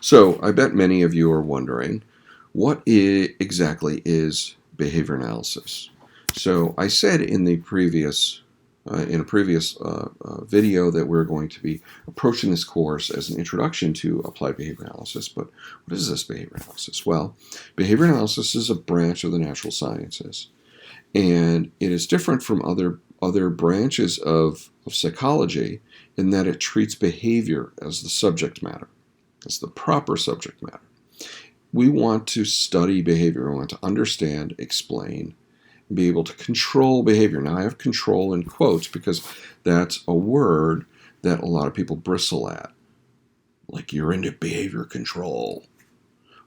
So, I bet many of you are wondering, exactly is behavior analysis? So, I said in a previous video that we're going to be approaching this course as an introduction to applied behavior analysis. But what is this behavior analysis? Well, behavior analysis is a branch of the natural sciences, and it is different from other branches of psychology in that it treats behavior as the subject matter. It's the proper subject matter. We want to study behavior. We want to understand, explain, and be able to control behavior. Now, I have control in quotes because that's a word that a lot of people bristle at. Like, you're into behavior control.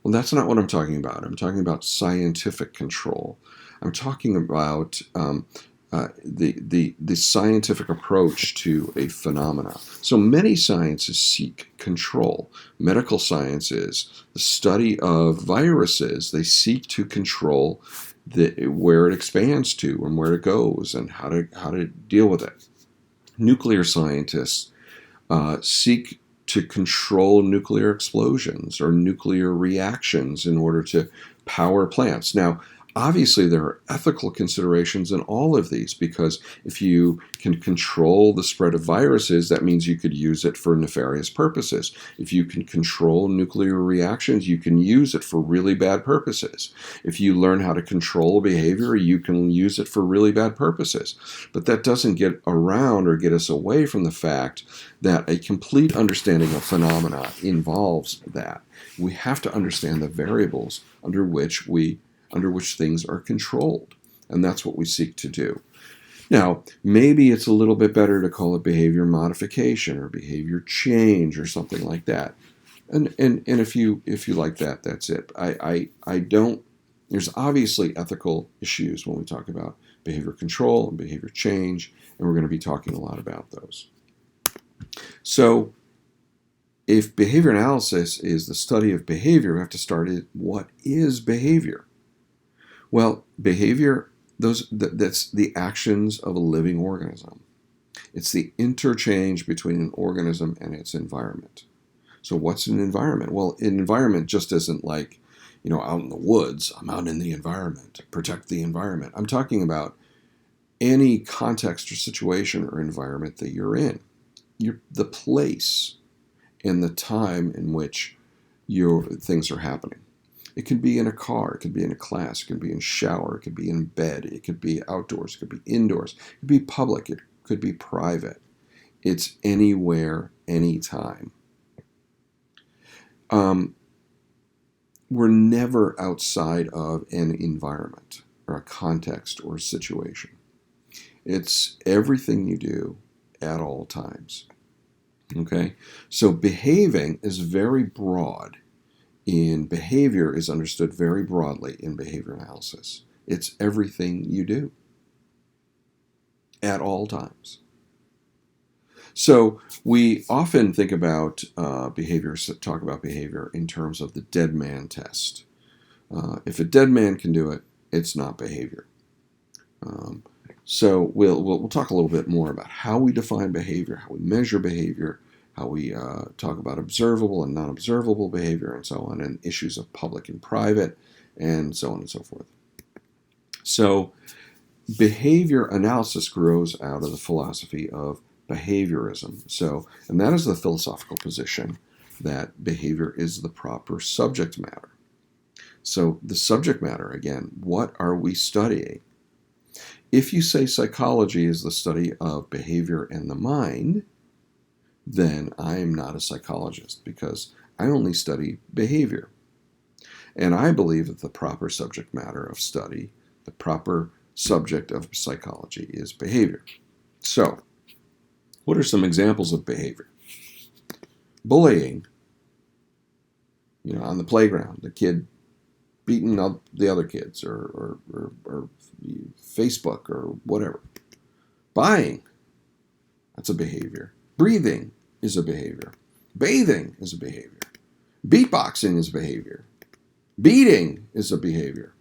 Well, that's not what I'm talking about. I'm talking about scientific control. I'm talking about the scientific approach to a phenomena. So many sciences seek control. Medical sciences, the study of viruses, they seek to control where it expands to and where it goes and how to deal with it. Nuclear scientists seek to control nuclear explosions or nuclear reactions in order to power plants. Now, obviously, there are ethical considerations in all of these, because if you can control the spread of viruses, that means you could use it for nefarious purposes. If you can control nuclear reactions, you can use it for really bad purposes. If you learn how to control behavior, you can use it for really bad purposes. But that doesn't get around or get us away from the fact that a complete understanding of phenomena involves that. We have to understand the variables under which things are controlled. And that's what we seek to do. Now, maybe it's a little bit better to call it behavior modification or behavior change or something like that. And if you like that, that's it. I don't. There's obviously ethical issues when we talk about behavior control and behavior change, and we're going to be talking a lot about those. So, if behavior analysis is the study of behavior, we have to start at what is behavior? Well, behavior, that's the actions of a living organism. It's the interchange between an organism and its environment. So what's an environment? Well, an environment just isn't like, out in the woods. I'm out in the environment, protect the environment. I'm talking about any context or situation or environment that you're in. The place and the time in which your things are happening. It could be in a car, it could be in a class, it could be in a shower, it could be in bed, it could be outdoors, it could be indoors, it could be public, it could be private. It's anywhere, anytime. We're never outside of an environment or a context or a situation. It's everything you do at all times. Okay? So behaving is very broad. Behavior is understood very broadly in behavior analysis. It's everything you do at all times. So we often think about talk about behavior in terms of the dead man test. If a dead man can do it, it's not behavior. So we'll talk a little bit more about how we define behavior, how we measure behavior, how we talk about observable and non-observable behavior, and so on, and issues of public and private, and so on and so forth. So behavior analysis grows out of the philosophy of behaviorism. And that is the philosophical position that behavior is the proper subject matter. So the subject matter, again, what are we studying? If you say psychology is the study of behavior and the mind, then I am not a psychologist, because I only study behavior. And I believe that the proper subject matter of study, the proper subject of psychology, is behavior. So, what are some examples of behavior? Bullying. On the playground, the kid beating up the other kids, or Facebook, or whatever. Buying. That's a behavior. Breathing is a behavior. Bathing is a behavior. Beatboxing is a behavior. Beating is a behavior.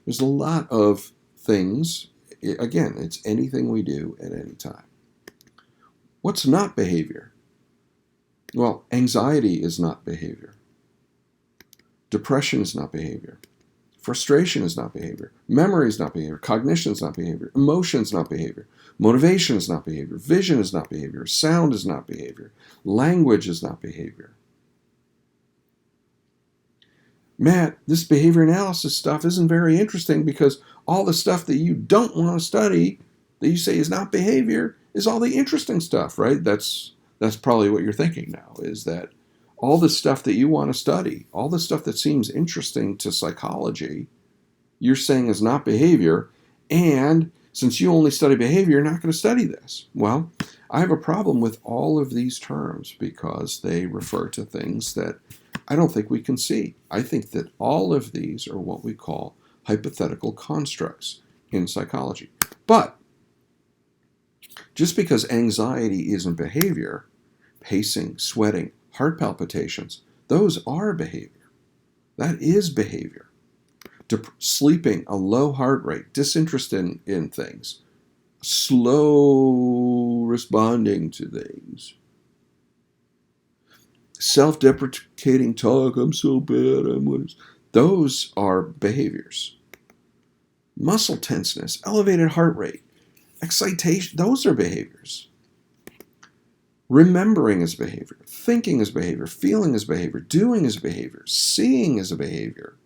There's a lot of things. Again, it's anything we do at any time. What's not behavior? Well, anxiety is not behavior. Depression is not behavior. Frustration is not behavior. Memory is not behavior. Cognition is not behavior. Emotion is not behavior. Motivation is not behavior. Vision is not behavior. Sound is not behavior. Language is not behavior. Matt, this behavior analysis stuff isn't very interesting because all the stuff that you don't want to study, that you say is not behavior, is all the interesting stuff, right? That's probably what you're thinking now, is that all the stuff that you want to study, all the stuff that seems interesting to psychology, you're saying is not behavior, and since you only study behavior, you're not going to study this. Well, I have a problem with all of these terms because they refer to things that I don't think we can see. I think that all of these are what we call hypothetical constructs in psychology. But just because anxiety isn't behavior, pacing, sweating, heart palpitations, those are behavior. That is behavior. Sleeping, a low heart rate, disinterest in things, slow responding to things, self-deprecating talk, I'm so bad, those are behaviors. Muscle tenseness, elevated heart rate, excitation, those are behaviors. Remembering is behavior, thinking is behavior, feeling is behavior, doing is behavior, seeing is a behavior,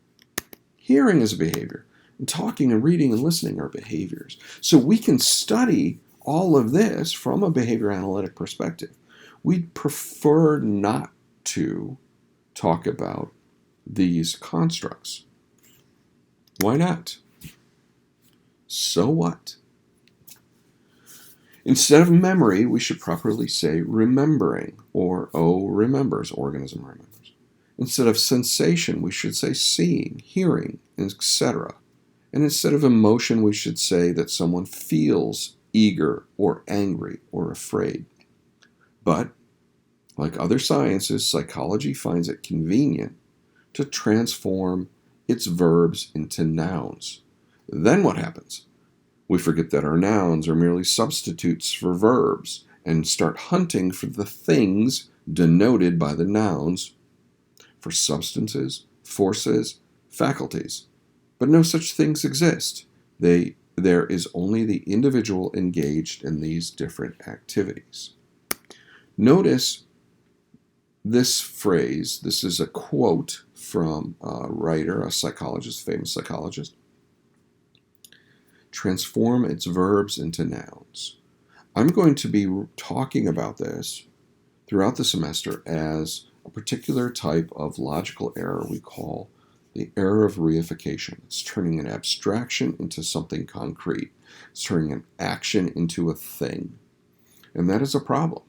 hearing is a behavior, and talking and reading and listening are behaviors. So we can study all of this from a behavior analytic perspective. We'd prefer not to talk about these constructs. Why not? So what? Instead of memory, we should properly say remembering, or remembers, organism remembers. Instead of sensation, we should say seeing, hearing, etc. And instead of emotion, we should say that someone feels eager or angry or afraid. But, like other sciences, psychology finds it convenient to transform its verbs into nouns. Then what happens? We forget that our nouns are merely substitutes for verbs and start hunting for the things denoted by the nouns, for substances, forces, faculties. But no such things exist. There is only the individual engaged in these different activities. Notice this phrase. This is a quote from a writer, a psychologist, famous psychologist. Transform its verbs into nouns. I'm going to be talking about this throughout the semester as a particular type of logical error we call the error of reification. It's turning an abstraction into something concrete. It's turning an action into a thing. And that is a problem.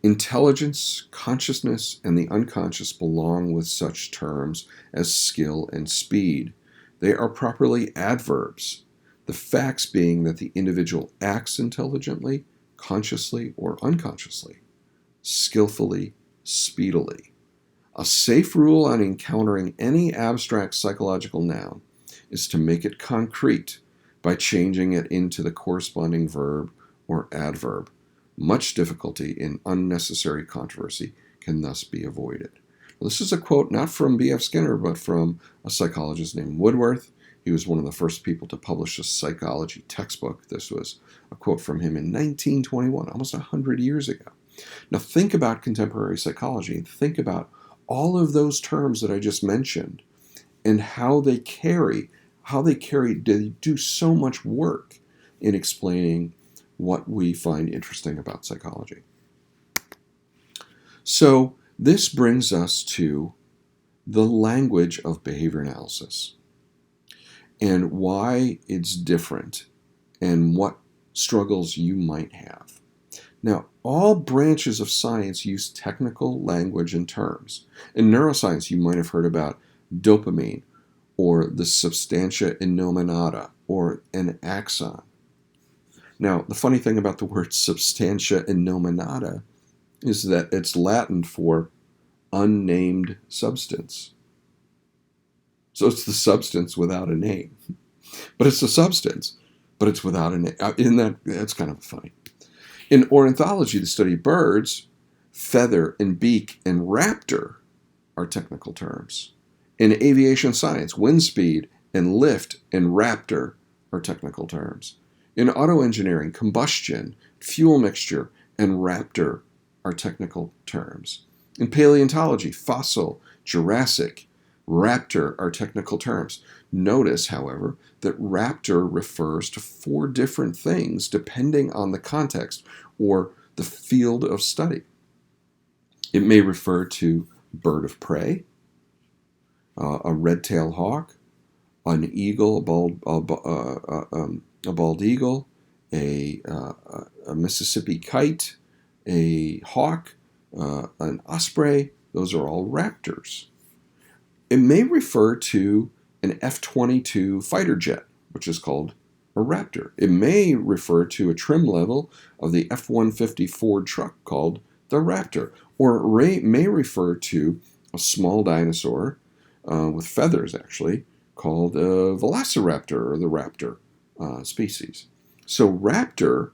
Intelligence, consciousness, and the unconscious belong with such terms as skill and speed. They are properly adverbs, the facts being that the individual acts intelligently, consciously, or unconsciously, skillfully, speedily. A safe rule on encountering any abstract psychological noun is to make it concrete by changing it into the corresponding verb or adverb. Much difficulty in unnecessary controversy can thus be avoided. This is a quote not from B.F. Skinner, but from a psychologist named Woodworth. He was one of the first people to publish a psychology textbook. This was a quote from him in 1921, almost 100 years ago. Now think about contemporary psychology. Think about all of those terms that I just mentioned and how they do so much work in explaining what we find interesting about psychology. So this brings us to the language of behavior analysis and why it's different and what struggles you might have. Now, all branches of science use technical language and terms. In neuroscience, you might have heard about dopamine or the substantia innominata or an axon. Now, the funny thing about the word substantia innominata is that it's Latin for unnamed substance. So it's the substance without a name. But it's a substance, but it's without a name. That's kind of funny. In ornithology, the study of birds, feather and beak and raptor are technical terms. In aviation science, wind speed and lift and raptor are technical terms. In auto engineering, combustion, fuel mixture, and raptor are technical terms. In paleontology, fossil, Jurassic, raptor are technical terms. Notice, however, that raptor refers to 4 different things depending on the context or the field of study. It may refer to bird of prey, a red-tailed hawk, an eagle, a bald eagle, a Mississippi kite, a hawk, an osprey. Those are all raptors. It may refer to an F-22 fighter jet, which is called a raptor. It may refer to a trim level of the F-150 Ford truck called the Raptor, or it may refer to a small dinosaur with feathers, actually, called a velociraptor, or the raptor species. So raptor,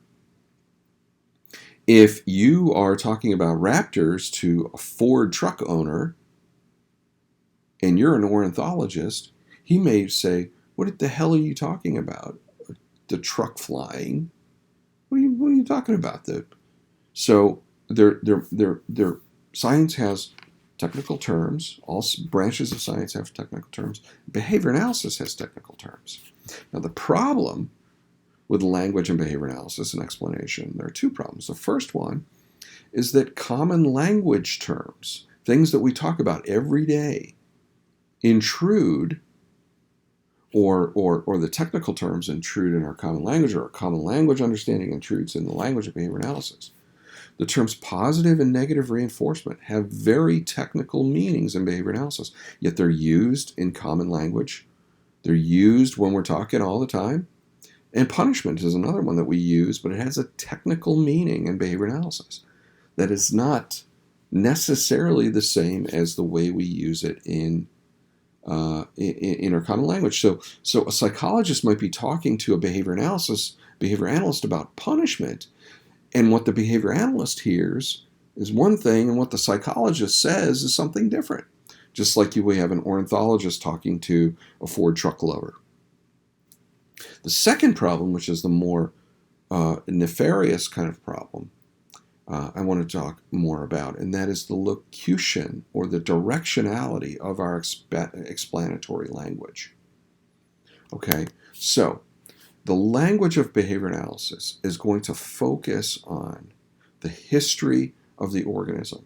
if you are talking about raptors to a Ford truck owner and you're an ornithologist, he may say, "What the hell are you talking about? The truck flying? What are you talking about?" So their science has technical terms. All branches of science have technical terms. Behavior analysis has technical terms. Now, the problem with language and behavior analysis and explanation, there are 2 problems. The first one is that common language terms, things that we talk about every day, intrude, or the technical terms intrude in our common language, or our common language understanding intrudes in the language of behavior analysis. The terms positive and negative reinforcement have very technical meanings in behavior analysis, yet they're used in common language. They're used when we're talking all the time. And punishment is another one that we use, but it has a technical meaning in behavior analysis that is not necessarily the same as the way we use it in our common language. So a psychologist might be talking to a behavior analyst about punishment, and what the behavior analyst hears is one thing, and what the psychologist says is something different. Just like we have an ornithologist talking to a Ford truck lover. The second problem, which is the more nefarious kind of problem, I want to talk more about, and that is the locution or the directionality of our explanatory language. Okay, so the language of behavior analysis is going to focus on the history of the organism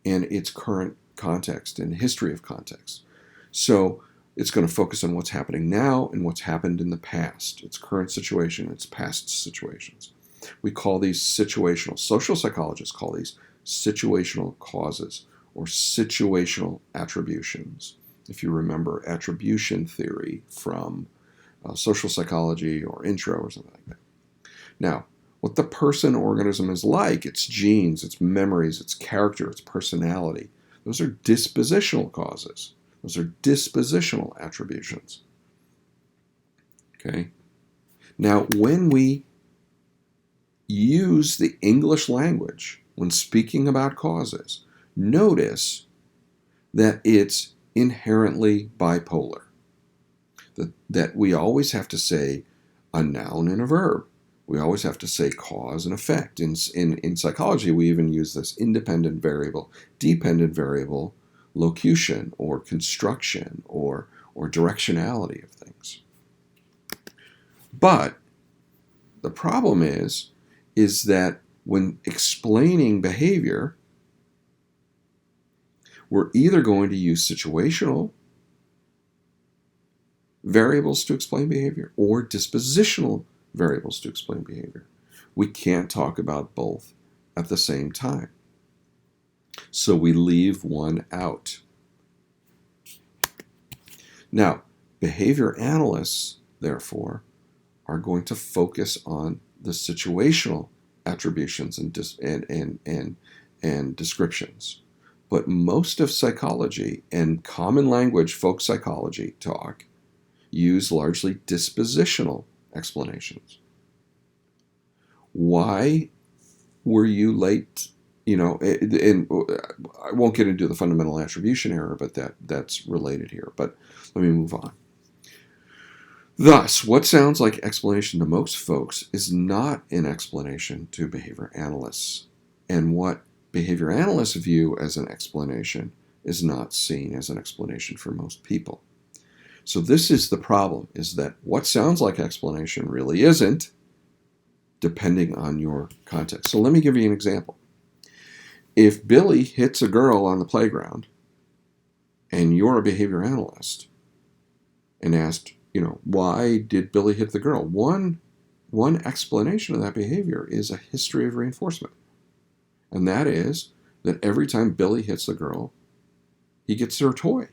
and its current context and history of context. So it's going to focus on what's happening now and what's happened in the past, its current situation, its past situations. We call these situational, social psychologists call these situational causes or situational attributions. If you remember attribution theory from social psychology or intro or something like that. Now, what the person organism is like, its genes, its memories, its character, its personality, those are dispositional causes. Those are dispositional attributions. Okay? Now, when we use the English language when speaking about causes, notice that it's inherently bipolar. That we always have to say a noun and a verb. We always have to say cause and effect. In psychology, we even use this independent variable, dependent variable, locution or construction or directionality of things. But the problem is that when explaining behavior, we're either going to use situational variables to explain behavior or dispositional variables to explain behavior. We can't talk about both at the same time. So we leave one out. Now, behavior analysts, therefore, are going to focus on the situational attributions and descriptions. But most of psychology and common language folk psychology talk use largely dispositional explanations. Why were you late and I won't get into the fundamental attribution error, but that's related here. But let me move on. Thus, what sounds like explanation to most folks is not an explanation to behavior analysts. And what behavior analysts view as an explanation is not seen as an explanation for most people. So this is the problem, is that what sounds like explanation really isn't, depending on your context. So let me give you an example. If Billy hits a girl on the playground and you're a behavior analyst and asked, why did Billy hit the girl? One explanation of that behavior is a history of reinforcement. And that is that every time Billy hits the girl, he gets her toy.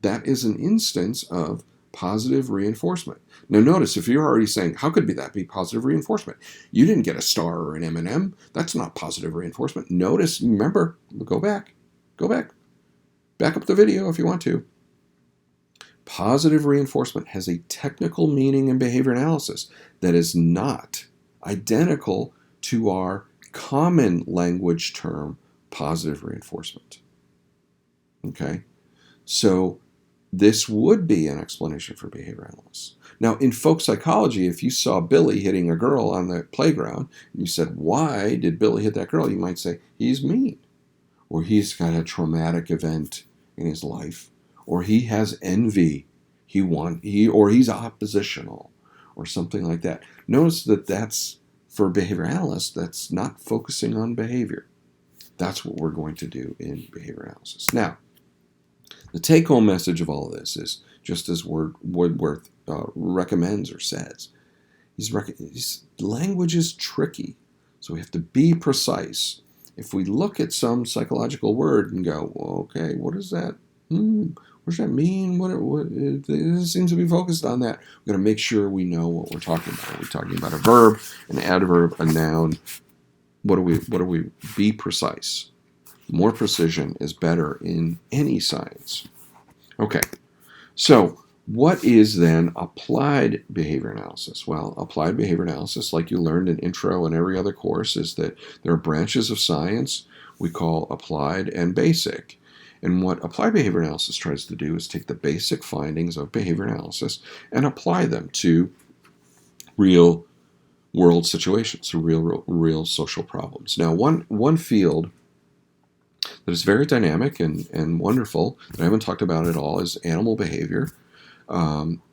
That is an instance of positive reinforcement. Now notice, if you're already saying, how could that be positive reinforcement? You didn't get a star or an M&M. That's not positive reinforcement. Notice, remember, go back. Back up the video if you want to. Positive reinforcement has a technical meaning in behavior analysis that is not identical to our common language term, positive reinforcement. Okay? So this would be an explanation for behavior analysts. Now, in folk psychology, if you saw Billy hitting a girl on the playground and you said, why did Billy hit that girl? You might say, he's mean, or he's got a traumatic event in his life, or he has envy, or he's oppositional, or something like that. Notice that that's, for behavior analysts, that's not focusing on behavior. That's what we're going to do in behavior analysis. Now, the take-home message of all of this is, just as Woodworth recommends or says, language is tricky, so we have to be precise. If we look at some psychological word and go, well, okay, what is that? What does that mean? It seems to be focused on that. We've got to make sure we know what we're talking about. Are we talking about a verb, an adverb, a noun? What do we be precise? More precision is better in any science. Okay, so what is then applied behavior analysis? Well, applied behavior analysis, like you learned in intro and every other course, is that there are branches of science we call applied and basic. And what applied behavior analysis tries to do is take the basic findings of behavior analysis and apply them to real world situations, real social problems. Now, one field that is very dynamic and wonderful that I haven't talked about at all is animal behavior.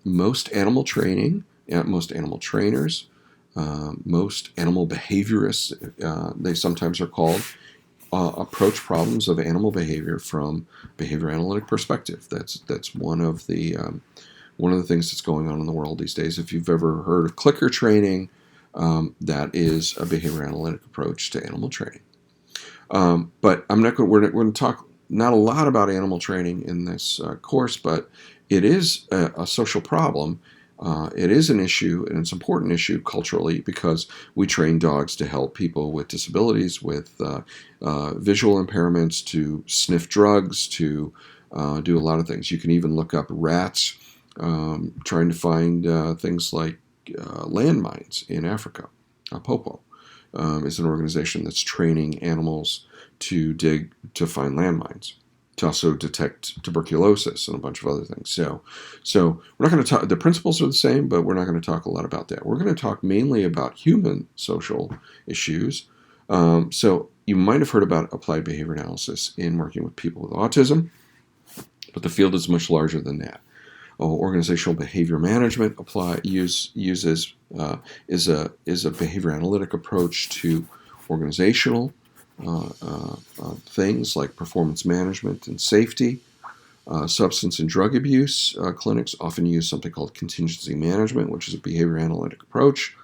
Most animal training, most animal trainers, most animal behaviorists, they sometimes are called, approach problems of animal behavior from behavior analytic perspective. That's one of the things that's going on in the world these days. If you've ever heard of clicker training, that is a behavior analytic approach to animal training. But we're going to talk not a lot about animal training in this course, but it is a social problem. It is an issue, and it's an important issue culturally, because we train dogs to help people with disabilities, with visual impairments, to sniff drugs, to do a lot of things. You can even look up rats trying to find things like landmines in Africa. Popo is an organization that's training animals to find landmines, to also detect tuberculosis and a bunch of other things. So we're not going to talk, the principles are the same, but we're not going to talk a lot about that. We're going to talk mainly about human social issues. So you might have heard about applied behavior analysis in working with people with autism, but the field is much larger than that. Organizational behavior management is a behavior analytic approach to organizational things like performance management and safety. Substance and drug abuse clinics often use something called contingency management, which is a behavior analytic approach.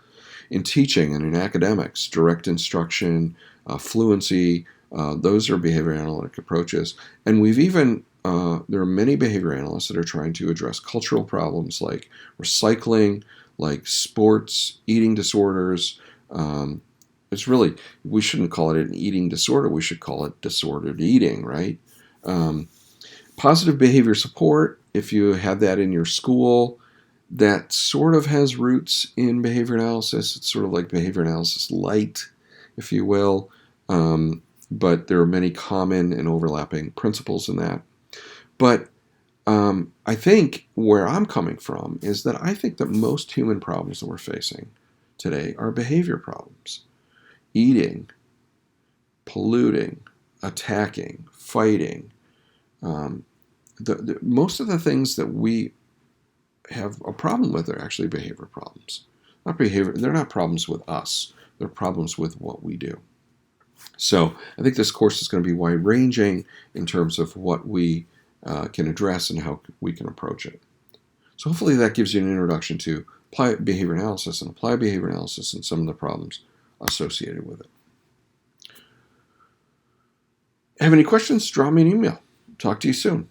In teaching and in academics, direct instruction, fluency, those are behavior analytic approaches. And we've even there are many behavior analysts that are trying to address cultural problems like recycling, like sports, eating disorders. We shouldn't call it an eating disorder. We should call it disordered eating, right? Positive behavior support, if you had that in your school, that sort of has roots in behavior analysis. It's sort of like behavior analysis light, if you will. but there are many common and overlapping principles in that. But I think where I'm coming from is that I think that most human problems that we're facing today are behavior problems. Eating, polluting, attacking, fighting. Most of the things that we have a problem with are actually behavior problems. They're not problems with us. They're problems with what we do. So I think this course is going to be wide-ranging in terms of what we can address and how we can approach it. So hopefully that gives you an introduction to apply behavior analysis and some of the problems associated with it. Have any questions? Drop me an email. Talk to you soon.